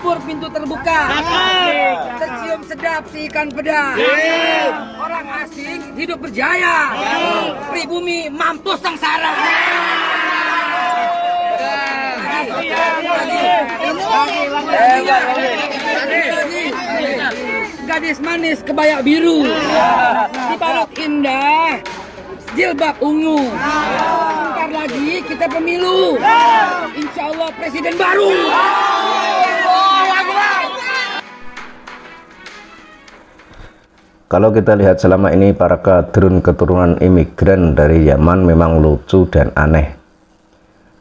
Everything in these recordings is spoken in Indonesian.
dapur pintu terbuka. Tercium sedap si ikan peda. Orang asing hidup berjaya. Pribumi mampus sengsara. Gadis manis kebaya biru, dibalut indah, jilbab ungu. Bentar lagi kita pemilu, insya Allah presiden baru. Kalau kita lihat selama ini para kadrun keturunan imigran dari Yaman memang lucu dan aneh.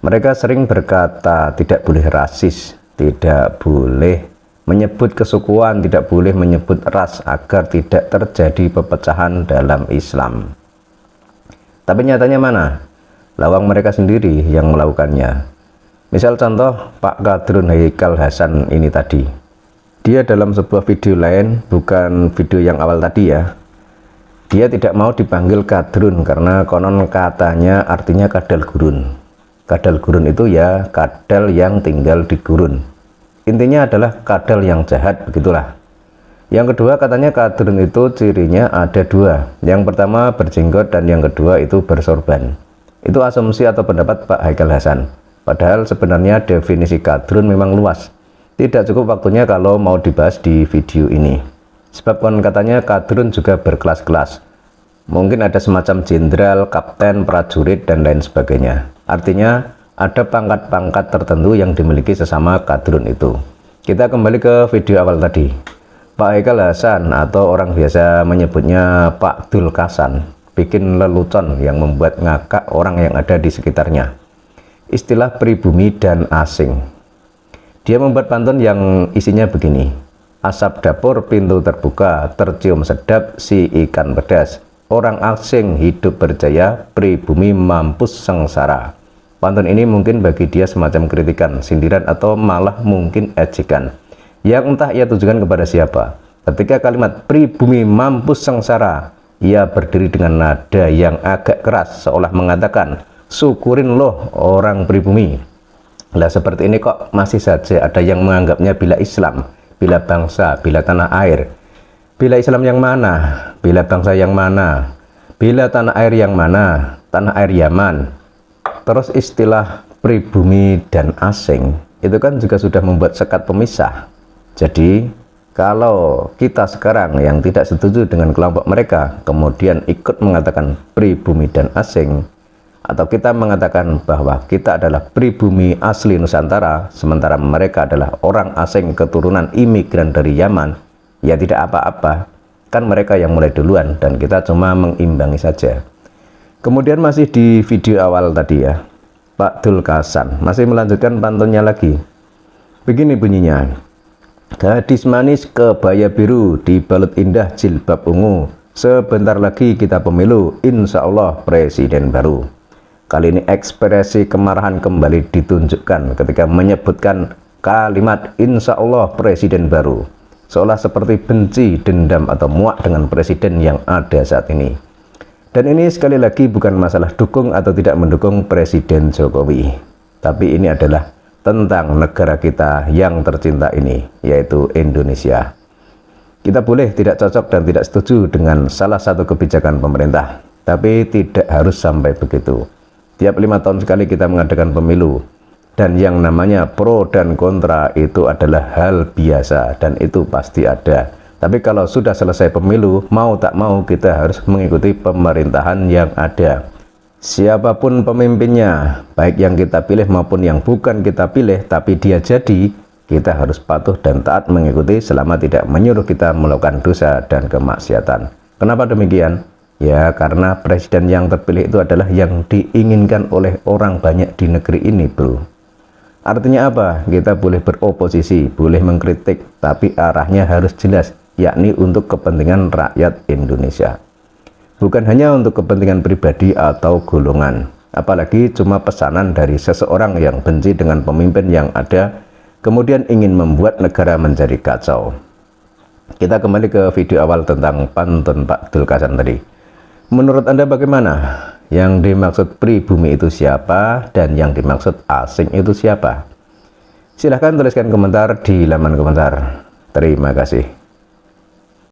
Mereka sering berkata tidak boleh rasis, tidak boleh menyebut kesukuan, tidak boleh menyebut ras agar tidak terjadi pepecahan dalam Islam. Tapi nyatanya mana? Lawang mereka sendiri yang melakukannya. Misal contoh Pak Kadrun Haikal Hasan ini tadi. Dia dalam sebuah video lain, bukan video yang awal tadi ya. Dia tidak mau dipanggil Kadrun karena konon katanya artinya kadal gurun. Kadal gurun itu ya kadal yang tinggal di gurun. Intinya adalah kadal yang jahat, begitulah. Yang kedua katanya kadrun itu cirinya ada dua. Yang pertama berjenggot dan yang kedua itu bersorban. Itu asumsi atau pendapat Pak Haikal Hasan. Padahal sebenarnya definisi kadrun memang luas. Tidak cukup waktunya kalau mau dibahas di video ini. Sebab kan katanya kadrun juga berkelas-kelas. Mungkin ada semacam jenderal, kapten, prajurit, dan lain sebagainya. Artinya ada pangkat-pangkat tertentu yang dimiliki sesama kadrun itu. Kita kembali ke video awal tadi. Pak Haikal Hasan atau orang biasa menyebutnya Pak Dul Kasan bikin lelucon yang membuat ngakak orang yang ada di sekitarnya. Istilah pribumi dan asing. Dia membuat pantun yang isinya begini. Asap dapur pintu terbuka, tercium sedap si ikan pedas. Orang asing hidup berjaya, pribumi mampus sengsara. Pantun ini mungkin bagi dia semacam kritikan, sindiran, atau malah mungkin ejekan. Yang entah ia tujukan kepada siapa. Ketika kalimat pribumi mampus sengsara, ia berdiri dengan nada yang agak keras, seolah mengatakan, syukurin loh orang pribumi. Lah seperti ini kok masih saja ada yang menganggapnya bila Islam, bila bangsa, bila tanah air. Bila Islam yang mana? Bila bangsa yang mana? Bila tanah air yang mana? Tanah air Yaman. Terus istilah pribumi dan asing itu kan juga sudah membuat sekat pemisah. Jadi kalau kita sekarang yang tidak setuju dengan kelompok mereka kemudian ikut mengatakan pribumi dan asing, atau kita mengatakan bahwa kita adalah pribumi asli Nusantara sementara mereka adalah orang asing keturunan imigran dari Yaman, ya tidak apa-apa, kan mereka yang mulai duluan dan kita cuma mengimbangi saja. Kemudian masih di video awal tadi ya, Pak Dul Kasan masih melanjutkan pantunnya lagi. Begini bunyinya. Gadis manis kebaya biru, dibalut indah jilbab ungu. Sebentar lagi kita pemilu, insya Allah presiden baru. Kali ini ekspresi kemarahan kembali ditunjukkan ketika menyebutkan kalimat insya Allah presiden baru. Seolah seperti benci, dendam, atau muak dengan presiden yang ada saat ini. Dan ini sekali lagi bukan masalah dukung atau tidak mendukung Presiden Jokowi. Tapi ini adalah tentang negara kita yang tercinta ini, yaitu Indonesia. Kita boleh tidak cocok dan tidak setuju dengan salah satu kebijakan pemerintah. Tapi tidak harus sampai begitu. Tiap 5 tahun sekali kita mengadakan pemilu. Dan yang namanya pro dan kontra itu adalah hal biasa dan itu pasti ada. Tapi kalau sudah selesai pemilu, mau tak mau kita harus mengikuti pemerintahan yang ada. Siapapun pemimpinnya, baik yang kita pilih maupun yang bukan kita pilih, tapi dia jadi, kita harus patuh dan taat mengikuti selama tidak menyuruh kita melakukan dosa dan kemaksiatan. Kenapa demikian? Ya karena presiden yang terpilih itu adalah yang diinginkan oleh orang banyak di negeri ini, bro. Artinya apa? Kita boleh beroposisi, boleh mengkritik, tapi arahnya harus jelas, yakni untuk kepentingan rakyat Indonesia. Bukan hanya untuk kepentingan pribadi atau golongan. Apalagi cuma pesanan dari seseorang yang benci dengan pemimpin yang ada, kemudian ingin membuat negara menjadi kacau. Kita kembali ke video awal tentang pantun Pak Dul Kasan tadi. Menurut Anda bagaimana? Yang dimaksud pribumi itu siapa dan yang dimaksud asing itu siapa? Silahkan tuliskan komentar di laman komentar. Terima kasih.